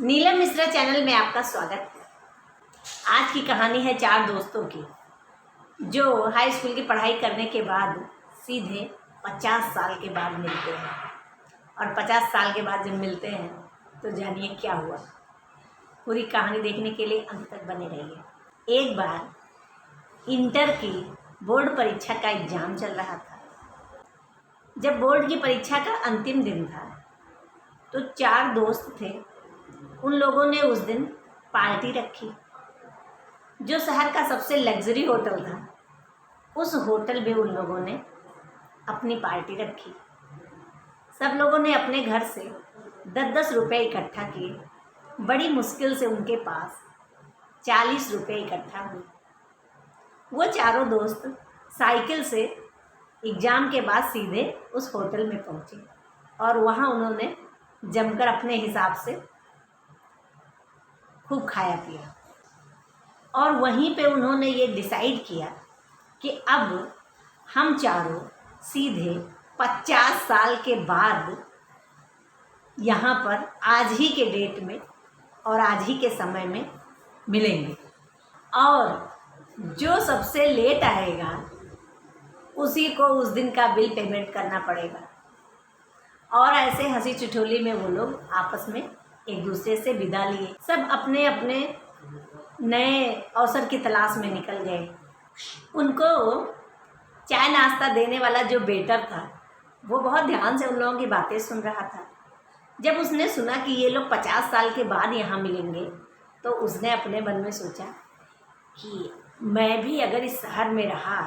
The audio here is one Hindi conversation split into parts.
नीलम मिश्रा चैनल में आपका स्वागत है। आज की कहानी है 4 दोस्तों की जो हाई स्कूल की पढ़ाई करने के बाद सीधे 50 साल के बाद मिलते हैं। और 50 साल के बाद जब मिलते हैं तो जानिए क्या हुआ। पूरी कहानी देखने के लिए अंत तक बने रहिए। एक बार इंटर की बोर्ड परीक्षा का एग्ज़ाम चल रहा था। जब बोर्ड की परीक्षा का अंतिम दिन था तो 4 दोस्त थे। उन लोगों ने उस दिन पार्टी रखी। जो शहर का सबसे लग्जरी होटल था उस होटल में उन लोगों ने अपनी पार्टी रखी। सब लोगों ने अपने घर से 10-10 रुपये इकट्ठा किए। बड़ी मुश्किल से उनके पास 40 रुपये इकट्ठा हुए। वो चारों दोस्त साइकिल से एग्ज़ाम के बाद सीधे उस होटल में पहुँचे और वहाँ उन्होंने जमकर अपने हिसाब से खूब खाया पिया। और वहीं पे उन्होंने ये डिसाइड किया कि अब हम चारों सीधे 50 साल के बाद यहाँ पर आज ही के डेट में और आज ही के समय में मिलेंगे। और जो सबसे लेट आएगा उसी को उस दिन का बिल पेमेंट करना पड़ेगा। और ऐसे हंसी ठिठोली में वो लोग आपस में एक दूसरे से विदा लिए। सब अपने अपने नए अवसर की तलाश में निकल गए। उनको चाय नाश्ता देने वाला जो वेटर था वो बहुत ध्यान से उन लोगों की बातें सुन रहा था। जब उसने सुना कि ये लोग 50 साल के बाद यहाँ मिलेंगे तो उसने अपने मन में सोचा कि मैं भी अगर इस शहर में रहा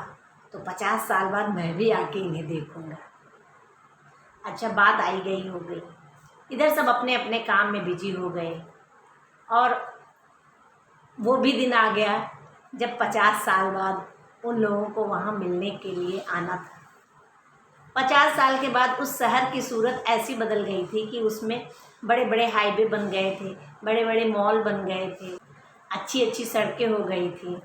तो 50 साल बाद मैं भी आके इन्हें देखूँगा। अच्छा, बात आई गई हो गई। इधर सब अपने अपने काम में बिजी हो गए और वो भी दिन आ गया जब 50 साल बाद उन लोगों को वहाँ मिलने के लिए आना था। 50 साल के बाद उस शहर की सूरत ऐसी बदल गई थी कि उसमें बड़े बड़े हाईवे बन गए थे, बड़े बड़े मॉल बन गए थे, अच्छी अच्छी सड़कें हो गई थी।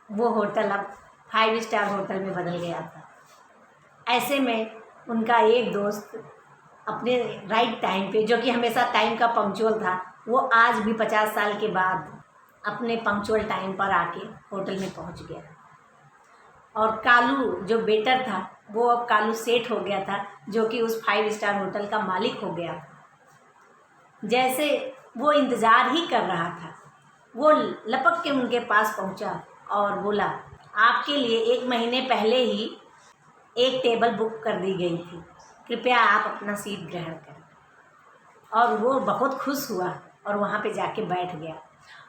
वो होटल अब 5 स्टार होटल में बदल गया था। ऐसे में उनका एक दोस्त अपने राइट टाइम पे, जो कि हमेशा टाइम का पंक्चुअल था, वो आज भी 50 साल के बाद अपने पंक्चुअल टाइम पर आके होटल में पहुंच गया। और कालू जो वेटर था वो अब कालू सेठ हो गया था, जो कि उस 5 स्टार होटल का मालिक हो गया था। जैसे वो इंतज़ार ही कर रहा था, वो लपक के उनके पास पहुंचा और बोला, आपके लिए 1 महीने पहले ही एक टेबल बुक कर दी गई थी, कृपया आप अपना सीट ग्रहण करें। और वो बहुत खुश हुआ और वहाँ पे जाके बैठ गया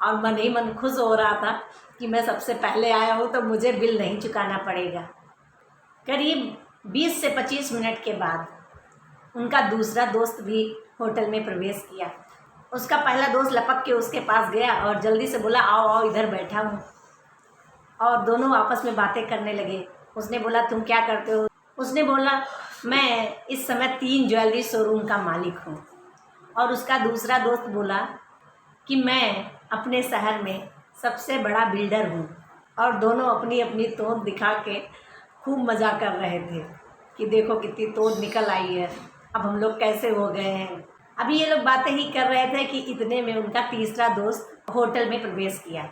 और मन ही मन खुश हो रहा था कि मैं सबसे पहले आया हूँ तो मुझे बिल नहीं चुकाना पड़ेगा। करीब 20 से 25 मिनट के बाद उनका दूसरा दोस्त भी होटल में प्रवेश किया। उसका पहला दोस्त लपक के उसके पास गया और जल्दी से बोला, आओ आओ, इधर बैठा हूँ। और दोनों आपस में बातें करने लगे। उसने बोला, तुम क्या करते हो? उसने बोला, मैं इस समय 3 ज्वेलरी शोरूम का मालिक हूँ। और उसका दूसरा दोस्त बोला कि मैं अपने शहर में सबसे बड़ा बिल्डर हूँ। और दोनों अपनी अपनी तोड़ दिखा के खूब मज़ा कर रहे थे कि देखो कितनी तोड़ निकल आई है, अब हम लोग कैसे हो गए हैं। अभी ये लोग बातें ही कर रहे थे कि इतने में उनका तीसरा दोस्त होटल में प्रवेश किया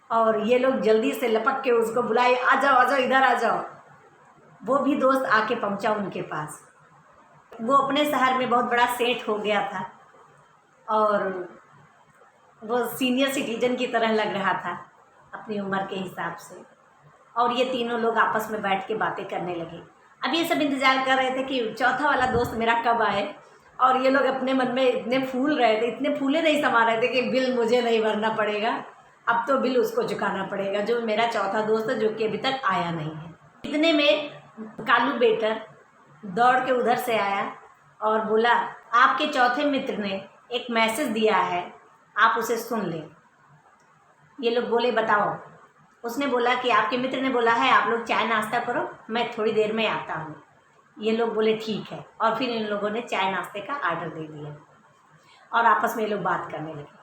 और ये लोग जल्दी से लपक के उसको बुलाए, आ जाओ इधर आ जाओ। वो भी दोस्त आके पहुंचा उनके पास। वो अपने शहर में बहुत बड़ा सेठ हो गया था और वो सीनियर सिटीजन की तरह लग रहा था अपनी उम्र के हिसाब से। और ये तीनों लोग आपस में बैठ के बातें करने लगे। अब ये सब इंतज़ार कर रहे थे कि चौथा वाला दोस्त मेरा कब आए। और ये लोग अपने मन में इतने फूल रहे थे, इतने फूले नहीं समा रहे थे कि बिल मुझे नहीं भरना पड़ेगा, अब तो बिल उसको चुकाना पड़ेगा, जो मेरा चौथा दोस्त है, जो कि अभी तक आया नहीं है। इतने में कालू बेटर दौड़ के उधर से आया और बोला, आपके चौथे मित्र ने एक मैसेज दिया है, आप उसे सुन लें। ये लोग बोले, बताओ। उसने बोला कि आपके मित्र ने बोला है आप लोग चाय नाश्ता करो, मैं थोड़ी देर में आता हूँ। ये लोग बोले ठीक है। और फिर इन लोगों ने चाय नाश्ते का आर्डर दे दिया और आपस में ये लोग बात करने लगे।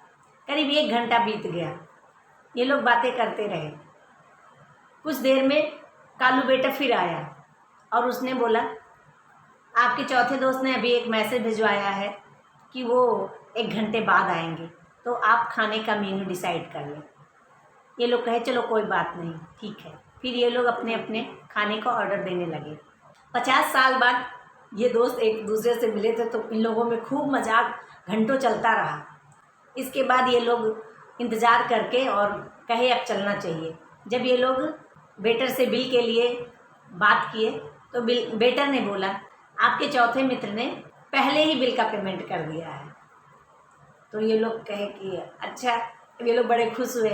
करीब 1 घंटा बीत गया। ये लोग बातें करते रहे। कुछ देर में कालू बेटा फिर आया और उसने बोला, आपके चौथे दोस्त ने अभी एक मैसेज भिजवाया है कि वो 1 घंटे बाद आएंगे, तो आप खाने का मेन्यू डिसाइड कर लें। ये लोग कहे चलो कोई बात नहीं, ठीक है। फिर ये लोग अपने अपने खाने का ऑर्डर देने लगे। 50 साल बाद ये दोस्त एक दूसरे से मिले थे, तो इन लोगों में खूब मजाक घंटों चलता रहा। इसके बाद ये लोग इंतज़ार करके और कहे अब चलना चाहिए। जब ये लोग वेटर से बिल के लिए बात किए, तो वेटर ने बोला आपके चौथे मित्र ने पहले ही बिल का पेमेंट कर दिया है। तो ये लोग कहे कि अच्छा। ये लोग बड़े खुश हुए।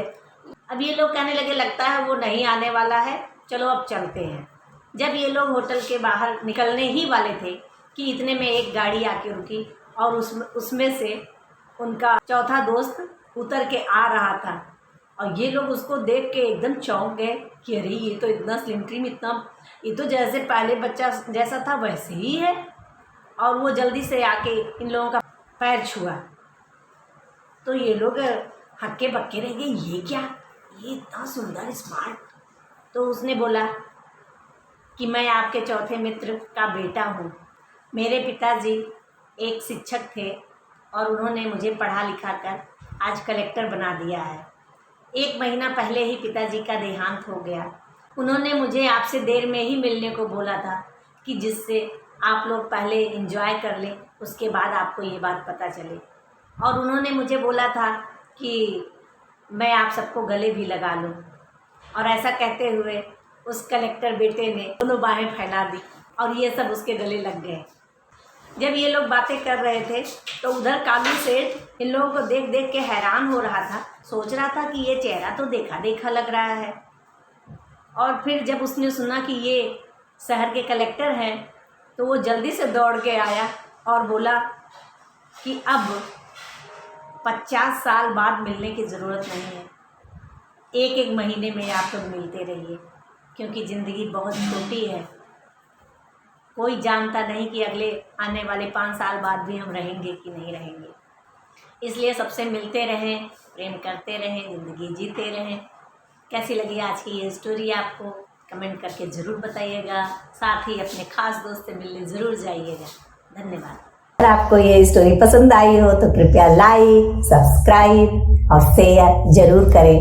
अब ये लोग कहने लगे लगता है वो नहीं आने वाला है, चलो अब चलते हैं। जब ये लोग होटल के बाहर निकलने ही वाले थे कि इतने में एक गाड़ी आके रुकी और उसमें से उनका चौथा दोस्त उतर के आ रहा था। और ये लोग उसको देख के एकदम चौंक गए कि अरे ये तो इतना स्लिम ट्रिम, ये तो जैसे पहले बच्चा जैसा था वैसे ही है। और वो जल्दी से आके इन लोगों का पैर छुआ। तो ये लोग हक्के बक्के रह गए, ये क्या, ये इतना सुंदर स्मार्ट। तो उसने बोला कि मैं आपके चौथे मित्र का बेटा हूँ। मेरे पिताजी एक शिक्षक थे और उन्होंने मुझे पढ़ा लिखा कर आज कलेक्टर बना दिया है। 1 महीना पहले ही पिताजी का देहांत हो गया। उन्होंने मुझे आपसे देर में ही मिलने को बोला था कि जिससे आप लोग पहले एंजॉय कर लें, उसके बाद आपको ये बात पता चले। और उन्होंने मुझे बोला था कि मैं आप सबको गले भी लगा लूं। और ऐसा कहते हुए उस कलेक्टर बेटे ने दोनों बाहें फैला दी और ये सब उसके गले लग गए। जब ये लोग बातें कर रहे थे तो उधर कालू सेठ इन लोगों को देख देख के हैरान हो रहा था। सोच रहा था कि ये चेहरा तो देखा देखा लग रहा है। और फिर जब उसने सुना कि ये शहर के कलेक्टर हैं, तो वो जल्दी से दौड़ के आया और बोला कि अब 50 साल बाद मिलने की ज़रूरत नहीं है, 1-1 महीने में आप लोग मिलते रहिए, क्योंकि ज़िंदगी बहुत छोटी है। कोई जानता नहीं कि अगले आने वाले 5 साल बाद भी हम रहेंगे कि नहीं रहेंगे। इसलिए सबसे मिलते रहें, प्रेम करते रहें, ज़िंदगी जीते रहें। कैसी लगी आज की ये स्टोरी आपको कमेंट करके ज़रूर बताइएगा। साथ ही अपने खास दोस्त से मिलने ज़रूर जाइएगा। धन्यवाद। अगर आपको ये स्टोरी पसंद आई हो तो कृपया लाइक, सब्सक्राइब और शेयर जरूर करें।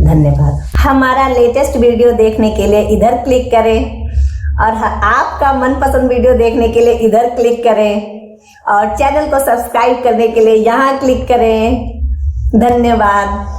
धन्यवाद। हमारा लेटेस्ट वीडियो देखने के लिए इधर क्लिक करें और आपका मनपसंद वीडियो देखने के लिए इधर क्लिक करें और चैनल को सब्सक्राइब करने के लिए यहाँ क्लिक करें। धन्यवाद।